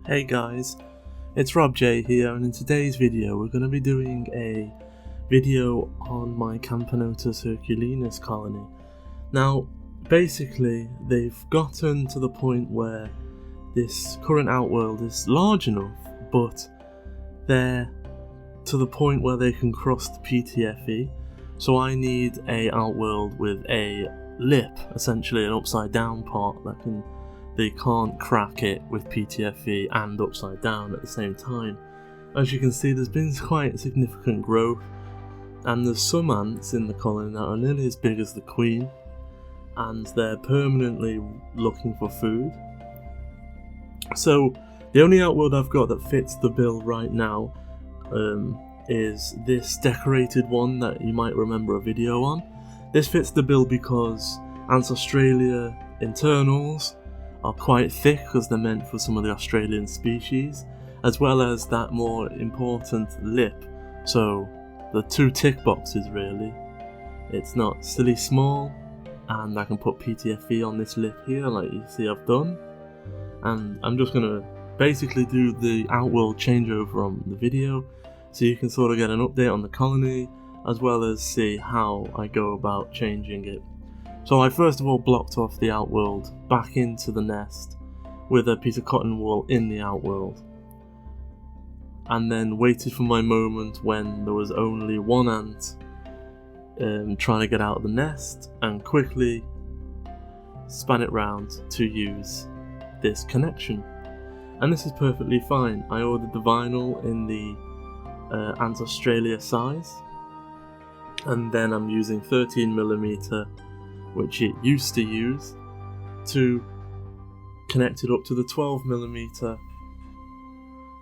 Hey guys, it's RobJ here, and in today's video we're going to be doing a video on my Camponotus Herculeanus colony. Now basically they've gotten to the point where this current Outworld is large enough, but they're to the point where they can cross the PTFE, so I need a Outworld with a lip, essentially an upside down part they can't crack it with PTFE and upside down at the same time. As you can see, there's been quite significant growth, and there's some ants in the colony that are nearly as big as the queen, and they're permanently looking for food. So the only Outworld I've got that fits the bill right now is this decorated one that you might remember a video on. This fits the bill because Ants Australia internals are quite thick because they're meant for some of the Australian species, as well as that more important lip. So the two tick boxes really. It's not silly small, and I can put PTFE on this lip here like you see I've done. And I'm just going to basically do the Outworld changeover on the video, so you can sort of get an update on the colony, as well as see how I go about changing it. So I first of all blocked off the Outworld back into the nest with a piece of cotton wool in the Outworld, and then waited for my moment when there was only one ant trying to get out of the nest, and quickly span it round to use this connection. And this is perfectly fine. I ordered the vinyl in the Ants Australia size, and then I'm using 13mm, which it used to use, to connect it up to the 12mm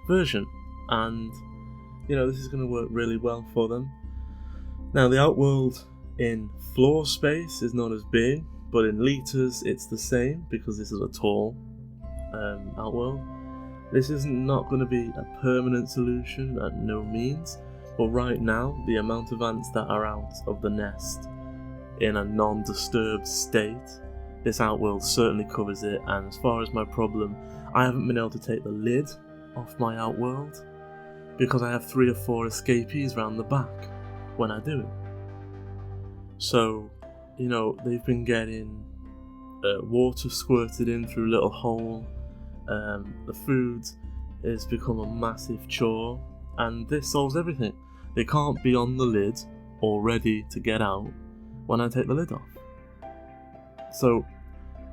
version. And you know, this is going to work really well for them. Now the Outworld in floor space is not as big, but in litres it's the same because this is a tall Outworld. This is not going to be a permanent solution at no means, but right now the amount of ants that are out of the nest in a non-disturbed state, this Outworld certainly covers it. And as far as my problem, I haven't been able to take the lid off my Outworld because I have 3 or 4 escapees around the back when I do it. So, you know, they've been getting water squirted in through a little hole. The food has become a massive chore, and this solves everything. They can't be on the lid or ready to get out when I take the lid off. So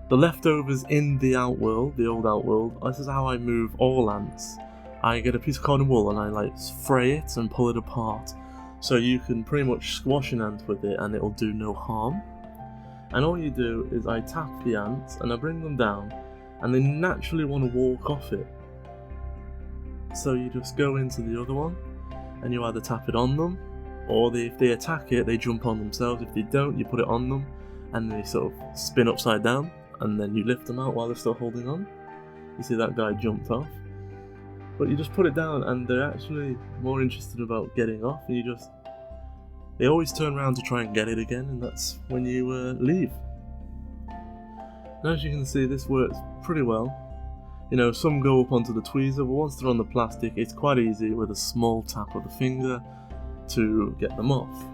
the leftovers in the Outworld, the old Outworld, this is how I move all ants. I get a piece of cotton wool and I like fray it and pull it apart, so you can pretty much squash an ant with it and it'll do no harm. And all you do is I tap the ants and I bring them down, and they naturally want to walk off it. So you just go into the other one and you either tap it on them, or if they attack it, they jump on themselves. If they don't, you put it on them and they sort of spin upside down, and then you lift them out while they're still holding on. You see that guy jumped off, but you just put it down and they're actually more interested about getting off, and they always turn around to try and get it again, and that's when you leave. Now, as you can see, this works pretty well. You know, some go up onto the tweezer, but once they're on the plastic, it's quite easy with a small tap of the finger to get them off.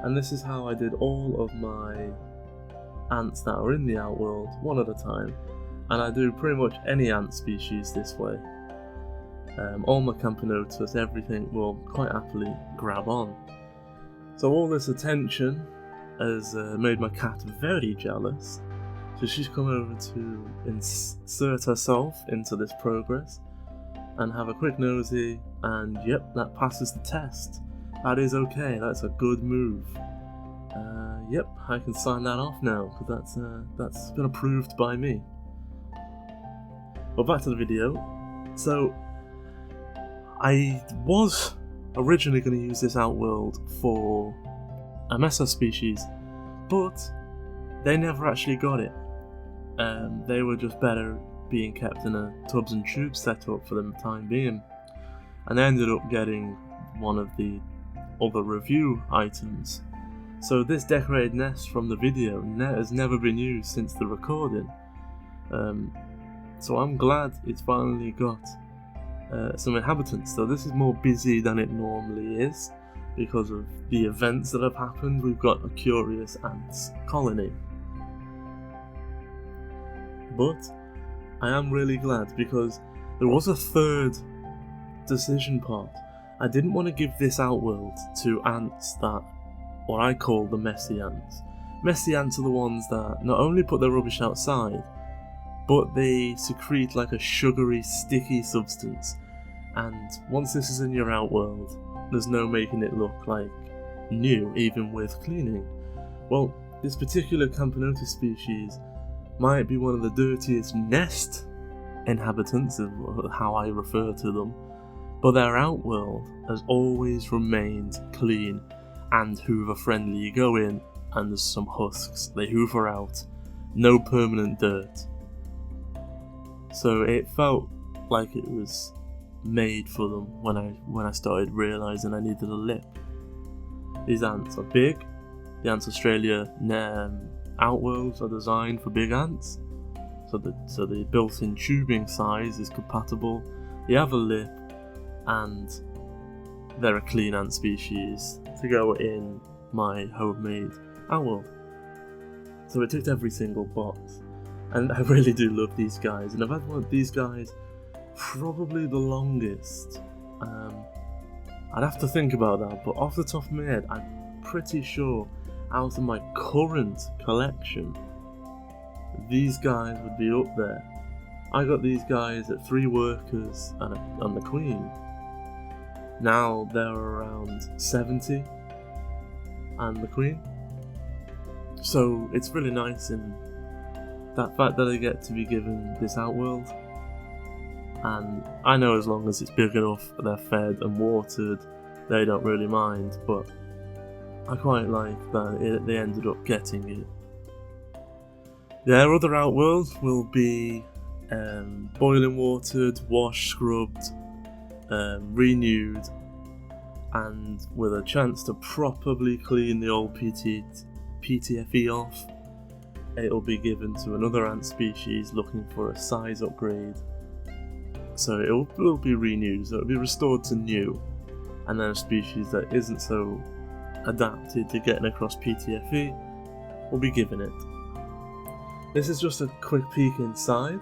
And this is how I did all of my ants that are in the Outworld, one at a time. And I do pretty much any ant species this way. All my Camponotus, everything will quite happily grab on. So all this attention has made my cat very jealous. So she's come over to insert herself into this progress and have a quick nosy, and yep, that passes the test. That is okay, that's a good move. Yep, I can sign that off now, because that's been approved by me. But back to the video. So, I was originally going to use this Outworld for a Mesa species, but they never actually got it. They were just better being kept in a tubs and tubes setup for the time being, and I ended up getting one of the other review items. So this decorated nest from the video has never been used since the recording. So I'm glad it's finally got some inhabitants. So this is more busy than it normally is because of the events that have happened. We've got a curious ants colony. But I am really glad because there was a third decision part. I didn't want to give this Outworld to ants that, what I call the messy ants. Messy ants are the ones that not only put their rubbish outside, but they secrete like a sugary, sticky substance. And once this is in your Outworld, there's no making it look like new, even with cleaning. Well, this particular Camponotus species might be one of the dirtiest nest inhabitants, of how I refer to them, but their Outworld has always remained clean and hoover friendly. You go in and there's some husks, they hoover out, no permanent dirt. So it felt like it was made for them when I started realising I needed a lip. These ants are big. The Ants Australia Outworlds are designed for big ants, so the built-in tubing size is compatible. They have a lip, and they're a clean ant species to go in my homemade Outworld. So it ticked every single box, and I really do love these guys, and I've had one of these guys probably the longest. I'd have to think about that, but off the top of my head, I'm pretty sure out of my current collection, these guys would be up there. I got these guys at 3 workers and the queen. Now they're around 70 and the queen. So it's really nice in that fact that I get to be given this Outworld. And I know as long as it's big enough, they're fed and watered, they don't really mind, but I quite like that they ended up getting it. Their other Outworld will be boiling watered, washed, scrubbed, renewed, and with a chance to properly clean the old PTFE off. It'll be given to another ant species looking for a size upgrade. So it will be renewed, so it'll be restored to new, and then a species that isn't so adapted to getting across PTFE will be given it. This is just a quick peek inside.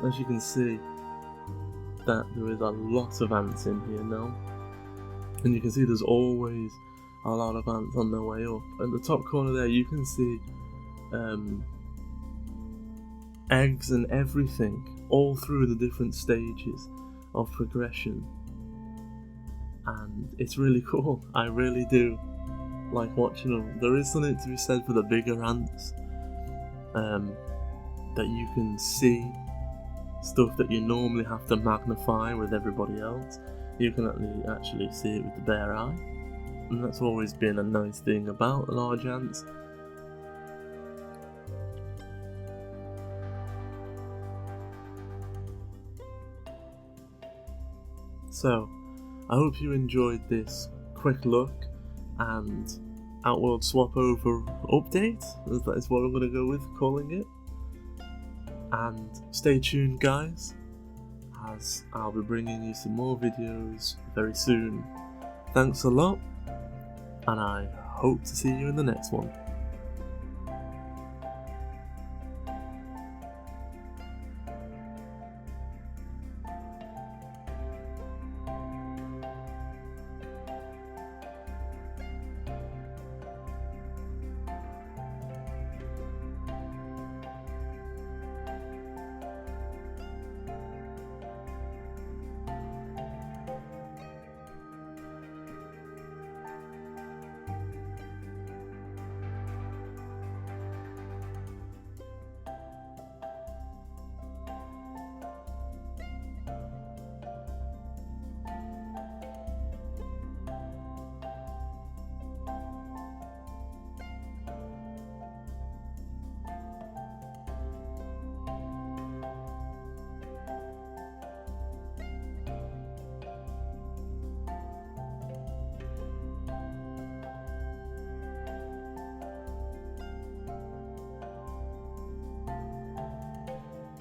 As you can see, that there is a lot of ants in here now, and you can see there's always a lot of ants on their way up. At the top corner there you can see eggs and everything all through the different stages of progression, and it's really cool. I really do like watching them. There is something to be said for the bigger ants, that you can see stuff that you normally have to magnify with everybody else. You can actually see it with the bare eye, and that's always been a nice thing about large ants. So, I hope you enjoyed this quick look and Outworld swap over update, as that is what I'm going to go with calling it. And stay tuned guys, as I'll be bringing you some more videos very soon. Thanks a lot, and I hope to see you in the next one.